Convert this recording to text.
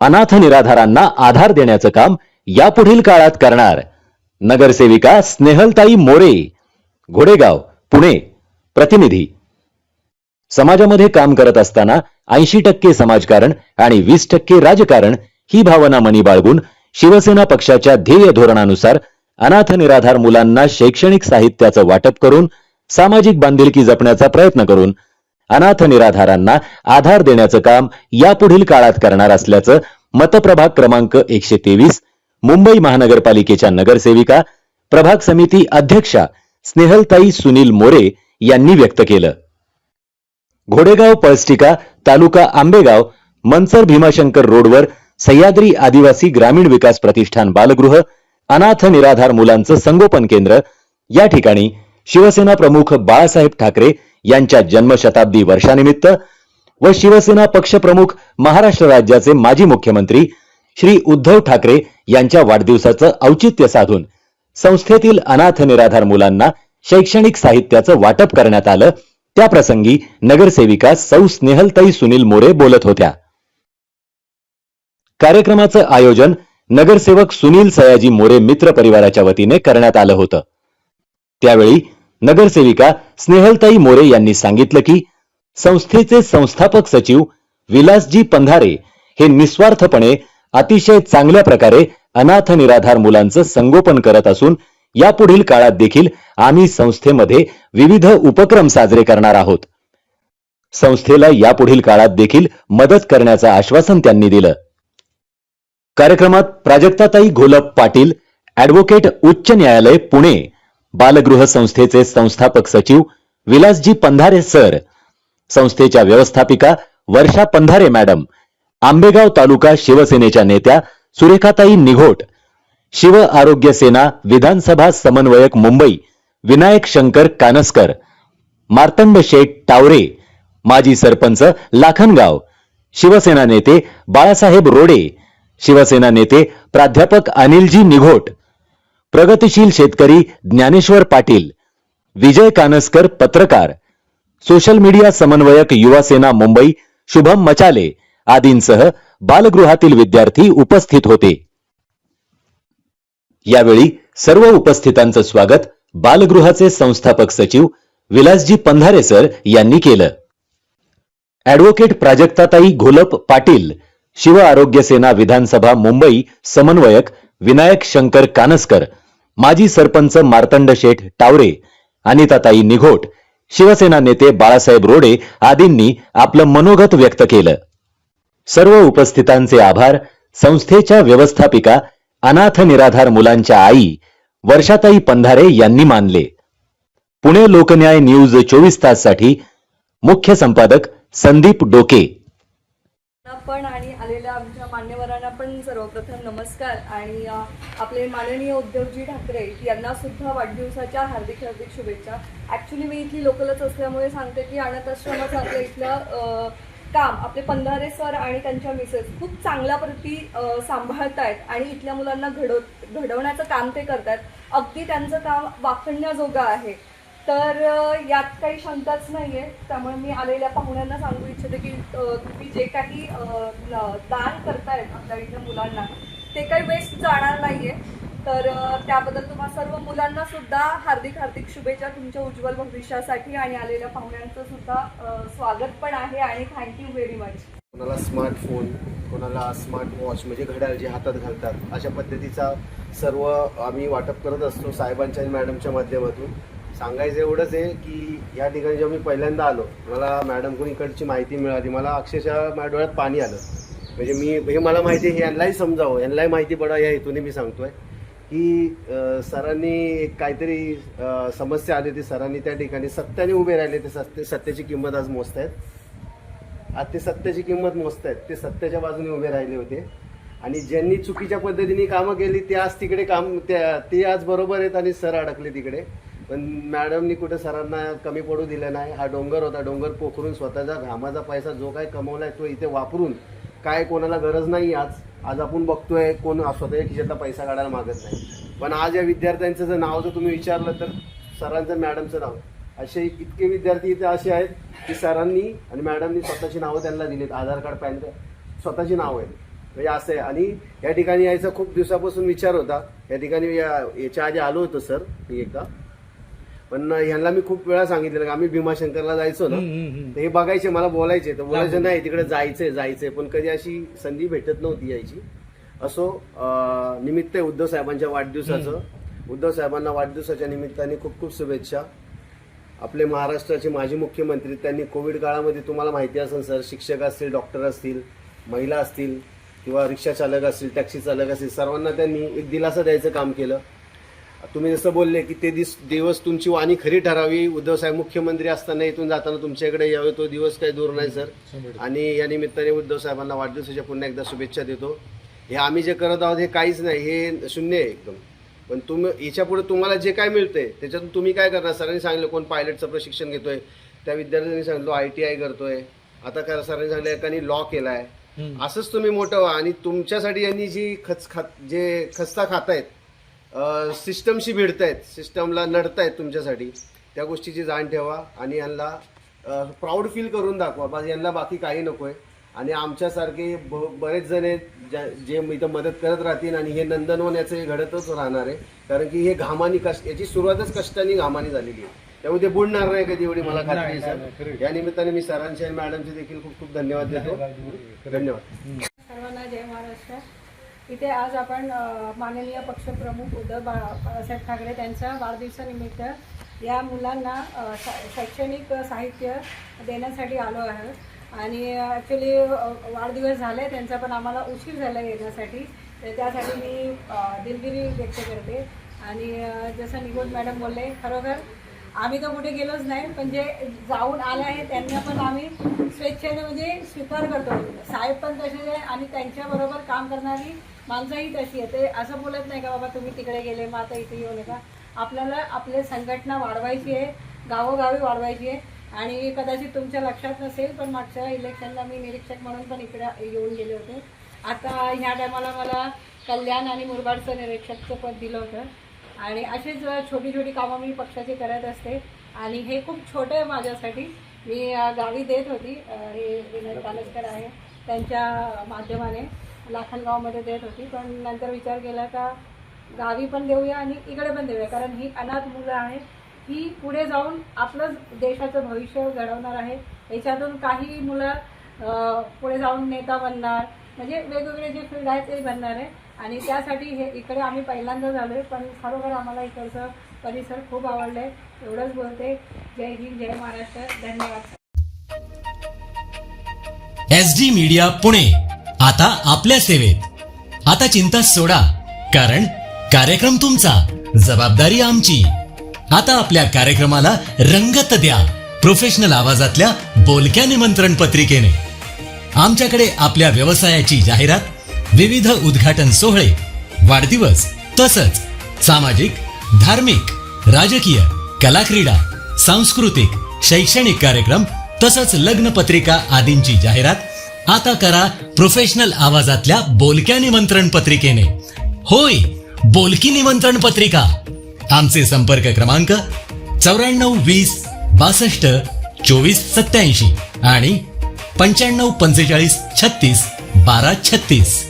अनाथ निराधारांना आधार देण्याचं काम यापुढील काळात करणार नगरसेविका स्नेहलताई मोरे, घोडेगाव, पुणे. प्रतिनिधी. समाजामध्ये काम करत असताना 80% समाजकारण आणि 20% राजकारण ही भावना मनी बाळगून शिवसेना पक्षाच्या ध्येय धोरणानुसार अनाथ निराधार मुलांना शैक्षणिक साहित्याचं वाटप करून सामाजिक बांधिलकी जपण्याचा प्रयत्न करून अनाथ निराधारांना आधार देण्याचं काम यापुढील काळात करणार असल्याचं मतप्रभाग क्रमांक 123 मुंबई महानगरपालिकेच्या नगरसेविका प्रभाग समिती अध्यक्षा स्नेहलताई सुनील मोरे यांनी व्यक्त केलं. घोडेगाव पळस्टिका तालुका आंबेगाव मनसर भीमाशंकर रोडवर सह्याद्री आदिवासी ग्रामीण विकास प्रतिष्ठान बालगृह अनाथ निराधार मुलांचं संगोपन केंद्र या ठिकाणी शिवसेना प्रमुख बाळासाहेब ठाकरे यांच्या जन्मशताब्दी वर्षानिमित्त व शिवसेना पक्ष प्रमुख महाराष्ट्र राज्याचे माजी मुख्यमंत्री श्री उद्धव ठाकरे यांच्या वाढदिवसाचं औचित्य साधून संस्थेतील अनाथ निराधार मुलांना शैक्षणिक साहित्याचं वाटप करण्यात आलं. त्या प्रसंगी नगरसेविका सौ स्नेहलताई सुनील मोरे बोलत होत्या. कार्यक्रमाचं आयोजन नगरसेवक सुनील सयाजी मोरे मित्र परिवाराच्या वतीने करण्यात आलं होतं. त्यावेळी नगरसेविका स्नेहलताई मोरे यांनी सांगितलं की संस्थेचे संस्थापक सचिव विलासजी पंधारे हे निस्वार्थपणे अतिशय चांगल्या प्रकारे अनाथ निराधार मुलांचं संगोपन करत असून यापुढील काळात देखील आम्ही संस्थेमध्ये विविध उपक्रम साजरे करणार आहोत. संस्थेला यापुढील काळात देखील मदत करण्याचं आश्वासन त्यांनी दिलं. कार्यक्रमात प्राजक्ताताई घोलप पाटील, ॲडव्होकेट उच्च न्यायालय पुणे, बालगृह संस्थेचे संस्थापक सचिव विलासजी पंधारे सर, संस्थेच्या व्यवस्थापिका वर्षा पंधारे मॅडम, आंबेगाव तालुका शिवसेनेच्या नेत्या सुरेखाताई निघोट, शिव आरोग्य सेना विधानसभा समन्वयक मुंबई विनायक शंकर कानसकर, मार्तंड शेठ टावरे, माजी सरपंच लाखनगाव, शिवसेना नेते बाळासाहेब रोडे, शिवसेना नेते प्राध्यापक अनिलजी निघोट, प्रगतिशील शेतकरी ज्ञानेश्वर पाटील, विजय कानसकर पत्रकार, सोशल मीडिया समन्वयक युवा सेना मुंबई शुभम मचाले आदींसह बालगृहातील विद्यार्थी उपस्थित होते. यावेळी सर्व उपस्थितांचं स्वागत बालगृहाचे संस्थापक सचिव विलासजी पंधारे सर यांनी केलं. ॲडव्होकेट प्राजक्ताताई घोलप पाटील, शिव आरोग्य सेना विधानसभा मुंबई समन्वयक विनायक शंकर कानसकर, माजी सरपंच मार्तंड शेठ टावरे, अनिताताई निघोट, शिवसेना नेते बाळासाहेब रोडे आदींनी आपलं मनोगत व्यक्त केलं. सर्व उपस्थितांचे आभार संस्थेच्या व्यवस्थापिका अनाथ निराधार मुलांच्या आई वर्षाताई पंधारे यांनी मानले. पुणे लोकन्याय न्यूज 24 तास साठी मुख्य संपादक संदीप डोके. पण आणि आलेल्या आमच्या मान्यवरांना पण सर्वप्रथम नमस्कार. आणि आपले माननीय उद्धवजी ठाकरे यांना सुद्धा वाढदिवसाच्या हार्दिक हार्दिक शुभेच्छा. ॲक्च्युली मी इथली लोकलच असल्यामुळे सांगते की अनाथ आश्रमाचं आपल्या इथलं काम आपले पंधारे सर आणि त्यांच्या मिसेस खूप चांगल्या प्रती सांभाळतायत आणि इथल्या मुलांना घडवण्याचं काम ते करतात. अगदी त्यांचं काम वाखण्याजोगं आहे. तर यात काही शंकाच नाही आहे. त्यामुळे मी आलेल्या पाहुण्यांना सांगू इच्छिते की तुम्ही जे काही दान करतायत आपल्या इथल्या मुलांना ते काही वेस्ट जाणार नाही आहे. तर त्याबद्दल तुम्हा सर्व मुलांना सुद्धा हार्दिक हार्दिक शुभेच्छा तुमच्या उज्ज्वल भविष्यासाठी. आणि आलेल्या पाहुण्यांचं सुद्धा स्वागत पण आहे आणि थँक्यू व्हेरी मच. कोणाला स्मार्टफोन, कोणाला स्मार्ट वॉच म्हणजे घड्याळ जे हातात घालतात, अशा पद्धतीचा सर्व आम्ही वाटप करत असतो साहेबांच्या आणि मॅडमच्या माध्यमातून. सांगायचं एवढंच आहे की या ठिकाणी जेव्हा मी पहिल्यांदा आलो मला मॅडमकडून इकडची माहिती मिळाली, मला अक्षरशः माझ्या डोळ्यात पाणी आलं. म्हणजे हे मला माहिती आहे, यांनाही समजावं, यांनाही माहिती पडा या हेतूने मी सांगतोय की सरांनी काहीतरी समस्या आली होती. सरांनी त्या ठिकाणी सत्याने उभे राहिले. ते सत्याची किंमत आज मोजतायत. आज ते सत्याची किंमत मोजतायत. ते सत्याच्या बाजूने उभे राहिले होते. आणि ज्यांनी चुकीच्या पद्धतीने कामं केली ते आज तिकडे ते आज बरोबर आहेत आणि सर अडकले तिकडे. पण मॅडमनी कुठे सरांना कमी पडू दिलं नाही. हा डोंगर होता, डोंगर पोखरून स्वतःचा घामाचा पैसा जो काय कमवलाय तो इथे वापरून काय कोणाला गरज नाही. आज आपण बघतोय कोण स्वतःच्या खिशातला पैसा काढायला मागत नाही. पण आज या विद्यार्थ्यांचं जर नाव जर तुम्ही विचारलं तर सरांचं मॅडमचं नाव, असे इतके विद्यार्थी इथे असे आहेत की सरांनी आणि मॅडमनी स्वतःची नावं त्यांना दिलीत. आधार कार्ड, पॅन कार्ड स्वतःची नावं आहेत. म्हणजे असं आहे. आणि या ठिकाणी यायचा खूप दिवसापासून विचार होता. या ठिकाणी याच्या आधी आलो होतो सर मी एकदा, पण ह्यांना मी खूप वेळा सांगितलं की आम्ही भीमाशंकरला जायचो ना, तर हे बघायचे, मला बोलायचे, तर बोलायचं नाही तिकडे जायचंय, पण कधी अशी संधी भेटत नव्हती यायची. असो, निमित्त आहे उद्धव साहेबांच्या वाढदिवसाचं. उद्धव साहेबांना वाढदिवसाच्या निमित्ताने खूप खूप शुभेच्छा. आपले महाराष्ट्राचे माजी मुख्यमंत्री, त्यांनी कोविड काळामध्ये तुम्हाला माहिती असेल सर, शिक्षक असतील, डॉक्टर असतील, महिला असतील किंवा रिक्षा चालक असतील, टॅक्सी चालक असतील, सर्वांना त्यांनी एक दिलासा द्यायचं काम केलं. तुम्ही जसं बोलले की ते दिवस तुमची वाणी खरी ठरावी, उद्धव साहेब मुख्यमंत्री असताना इथून जाताना तुमच्याकडे यावे, तो दिवस काही दूर नाही सर. आणि या निमित्ताने उद्धव साहेबांना वाढदिवसाच्या पुन्हा एकदा शुभेच्छा देतो. हे आम्ही जे करत आहोत हे काहीच नाही, हे शून्य आहे एकदम. पण याच्या पुढे तुम्हाला जे काय मिळतंय त्याच्यातून तुम्ही काय करणार? सरांनी सांगितलं कोण पायलटचं प्रशिक्षण घेतोय, त्या विद्यार्थ्यांनी सांगितलं ITI करतोय, आता काय सरांनी सांगितलं एकाने लॉ केलाय. असंच तुम्ही मोठं व्हा. आणि तुमच्यासाठी यांनी जी खस्ता खातायत, सिस्टमशी भिडतायत, सिस्टमला लढतायत तुमच्यासाठी, त्या गोष्टीची जाण ठेवा आणि यांना प्राऊड फील करून दाखवा. बस यांना बाकी काही नकोय. आणि आमच्यासारखे बरेच जण आहेत जे इथं मदत करत राहतील आणि हे नंदनवन याचं हे घडतच राहणार आहे. कारण की हे घामानी याची सुरुवातच कष्टाने घामानी झालेली आहे, त्यामुळे ते बुडणार नाही कधी, एवढी मला खात्री आहे सर. या निमित्ताने मी सरांचे आणि मॅडमचे देखील खूप खूप धन्यवाद देतो. धन्यवाद. सर्वांना जय महाराष्ट्र. इथे आज आपण माननीय पक्षप्रमुख उद्धव बाळासाहेब ठाकरे त्यांच्या वाढदिवसानिमित्त या मुलांना शैक्षणिक साहित्य देण्यासाठी आलो आहे. आणि ॲक्च्युली वाढदिवस झाले त्यांचा, पण आम्हाला उशीर झाला येण्यासाठी, तर त्यासाठी मी दिलगिरी व्यक्त करते. आणि जसं निगोड मॅडम बोलले, खरोखर आम्ही तर कुठे गेलोच नाही, पण जे जाऊन आले आहे त्यांना पण आम्ही स्वेच्छेने म्हणजे स्वीकार करतो. साहेब पण तसेच आहे आणि त्यांच्याबरोबर काम करणारी माणसंही तशी आहे. ते असं बोलत नाही का बाबा तुम्ही तिकडे गेले मग आता इथे येऊ नका. आपल्याला आपली संघटना वाढवायची आहे, गावोगावी वाढवायची आहे. आणि कदाचित तुमच्या लक्षात नसेल, पण मागच्या इलेक्शनला मी निरीक्षक म्हणून पण इकडे येऊन गेले होते. आता ह्या टायमाला मला कल्याण आणि मुरबाडचं निरीक्षकचं पद दिलं होतं. आणि अशीच छोटी छोटी कामं मी पक्षाची करत असते. आणि हे खूप छोटं आहे माझ्यासाठी. मी गावी देत होती, हे विनय कानसकर आहे त्यांच्या माध्यमाने लाखनगावमध्ये देत होती, पण नंतर विचार केला का गावी पण देऊया आणि इकडे पण देऊया, कारण ही अनाथ मुलं आहेत, ही पुढे जाऊन आपलं देशाचं भविष्य घडवणार आहे. याच्यातून काही मुलं पुढे जाऊन नेता बनणार, म्हणजे वेगवेगळे जे फील्ड आहेत ते बनणार आहे. आणि त्यासाठी हे इकडे आम्ही पहिल्यांदा झालो आहे, पण खरोखर आम्हाला इकडचं परिसर खूप आवडलं आहे. एवढंच बोलते. जय हिंद, जय महाराष्ट्र. धन्यवाद. SD मीडिया पुणे आता आपल्या सेवेत. आता चिंता सोडा, कारण कार्यक्रम तुमचा, जबाबदारी आमची. आता आपल्या कार्यक्रमाला रंगत द्या प्रोफेशनल आवाजातल्या बोलक्या निमंत्रण पत्रिकेने. आमच्याकडे आपल्या व्यवसायाची जाहिरात, विविध उद्घाटन सोहळे, वाढदिवस, तसंच सामाजिक, धार्मिक, राजकीय, कलाक्रीडा, सांस्कृतिक, शैक्षणिक कार्यक्रम, तसंच लग्न पत्रिका आदींची जाहिरात आता करा प्रोफेशनल आवाजातल्या बोलक्या निमंत्रण पत्रिकेने. होय, बोलकी निमंत्रण पत्रिका. आमचे संपर्क क्रमांक 94 20 62 24 87 आणि 95 45 36 12 36.